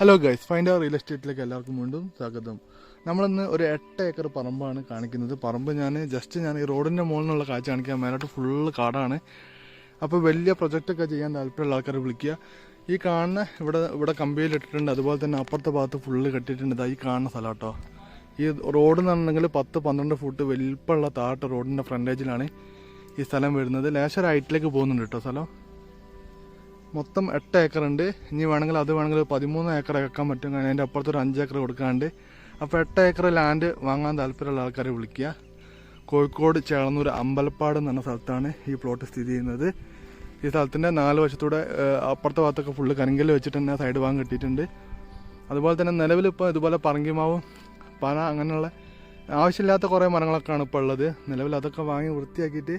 Hello guys, find അവർ real എസ്റ്റേറ്റിലേക്ക് എല്ലാവർക്കും വീണ്ടും സ്വാഗതം. നമ്മളിന്ന് ഒരു 8 ഏക്കർ പറമ്പാണ് കാണിക്കുന്നത്. പറമ്പ് ഞാൻ ഈ റോഡിൻ്റെ മുകളിൽ നിന്നുള്ള കാഴ്ച കാണിക്കുക. മേലോട്ട് ഫുള്ള് കാടാണ്. അപ്പോൾ വലിയ പ്രൊജക്റ്റൊക്കെ ചെയ്യാൻ താല്പര്യമുള്ള ആൾക്കാരെ വിളിക്കുക. ഈ കാണുന്ന ഇവിടെ കമ്പിയിലിട്ടിട്ടുണ്ട്. അതുപോലെ തന്നെ അപ്പുറത്തെ ഭാഗത്ത് ഫുള്ള് കെട്ടിയിട്ടുണ്ട്. ഈ കാണുന്ന സ്ഥലം കേട്ടോ. ഈ റോഡ് എന്ന് പറഞ്ഞിട്ടുണ്ടെങ്കിൽ 10-12 ഫുട്ട് വലിപ്പമുള്ള താട്ട് റോഡിൻ്റെ ഫ്രണ്ടേജിലാണ് ഈ സ്ഥലം വരുന്നത്. ലേശം ഹൈറ്റിലേക്ക് പോകുന്നുണ്ട് കേട്ടോ സ്ഥലം. മൊത്തം 8 ഏക്കർ ഉണ്ട്. ഇനി വേണമെങ്കിൽ 13 ഏക്കർ വെക്കാൻ പറ്റും. അതിൻ്റെ അപ്പുറത്തൊരു 5 ഏക്കർ കൊടുക്കാണ്ട്. അപ്പോൾ 8 ഏക്കർ ലാൻഡ് വാങ്ങാൻ താല്പര്യമുള്ള ആൾക്കാരെ വിളിക്കുക. കോഴിക്കോട് ചേളന്നൂർ അമ്പലപ്പാട് എന്ന് പറഞ്ഞ സ്ഥലത്താണ് ഈ പ്ലോട്ട് സ്ഥിതി ചെയ്യുന്നത്. ഈ സ്ഥലത്തിൻ്റെ 4 വശത്തൂടെ അപ്പുറത്തെ ഭാഗത്തൊക്കെ ഫുള്ള് കരിങ്കല്ല് വെച്ചിട്ട് തന്നെ സൈഡ് ഭാഗം കിട്ടിയിട്ടുണ്ട്. അതുപോലെ തന്നെ നിലവിലിപ്പോൾ ഇതുപോലെ പറങ്കിമാവും പന അങ്ങനെയുള്ള ആവശ്യമില്ലാത്ത കുറേ മരങ്ങളൊക്കെയാണ് ഇപ്പോൾ ഉള്ളത്. നിലവിൽ അതൊക്കെ വാങ്ങി വൃത്തിയാക്കിയിട്ട്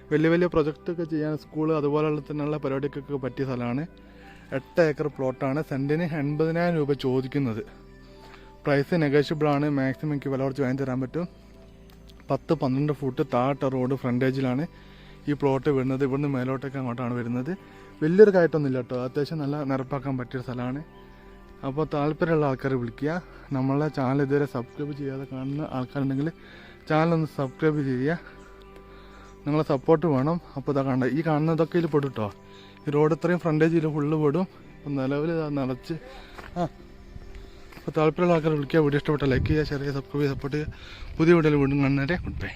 വലിയ പ്രൊജക്റ്റൊക്കെ ചെയ്യാൻ സ്കൂൾ അതുപോലെയുള്ള തന്നെയുള്ള പരിപാടിക്കൊക്കെ പറ്റിയ സ്ഥലമാണ്. 8 ഏക്കർ പ്ലോട്ടാണ്. സെൻറ്റിന് 80,000 രൂപ ചോദിക്കുന്നത്. പ്രൈസ് നെഗോഷ്യബിളാണ്. മാക്സിമം എനിക്ക് വില കുറച്ച് വാങ്ങി തരാൻ പറ്റും. 10-12 ഫുട്ട് താട്ട റോഡ് ഫ്രണ്ടേജിലാണ് ഈ പ്ലോട്ട് വരുന്നത്. ഇവിടുന്ന് മേലോട്ടൊക്കെ അങ്ങോട്ടാണ് വരുന്നത്. വലിയൊരു കയറ്റമൊന്നുമില്ല കേട്ടോ. അത്യാവശ്യം നല്ല നിരപ്പാക്കാൻ പറ്റിയ സ്ഥലമാണ്. അപ്പോൾ താല്പര്യമുള്ള ആൾക്കാരെ വിളിക്കുക. നമ്മളെ ചാനൽ ഇതുവരെ സബ്സ്ക്രൈബ് ചെയ്യാതെ കാണുന്ന ആൾക്കാരുണ്ടെങ്കിൽ ചാനലൊന്ന് സബ്സ്ക്രൈബ് ചെയ്യുക. നിങ്ങളെ സപ്പോർട്ട് വേണം. അപ്പോൾ ഇതാ ഈ കാണുന്നതൊക്കെ ഇതിൽ പെടും കേട്ടോ. ഈ റോഡ് ഇത്രയും ഫ്രണ്ടേജിൽ ഫുള്ള് പെടും. അപ്പം നിലവിൽ നിറച്ച് അപ്പോൾ താല്പര്യമുള്ള ആൾക്കാരെ വിളിക്കുക. വീഡിയോ ഇഷ്ടപ്പെട്ട ലൈക്ക് ചെയ്യുക, ഷെയർ ചെയ്യുക, സബ്സ്ക്രൈബ് ചെയ്യുക, സപ്പോർട്ട് ചെയ്യുക. പുതിയ വീഡിയോയിൽ വീണ്ടും കാണുന്നവരെ ഗുഡ് ബൈ.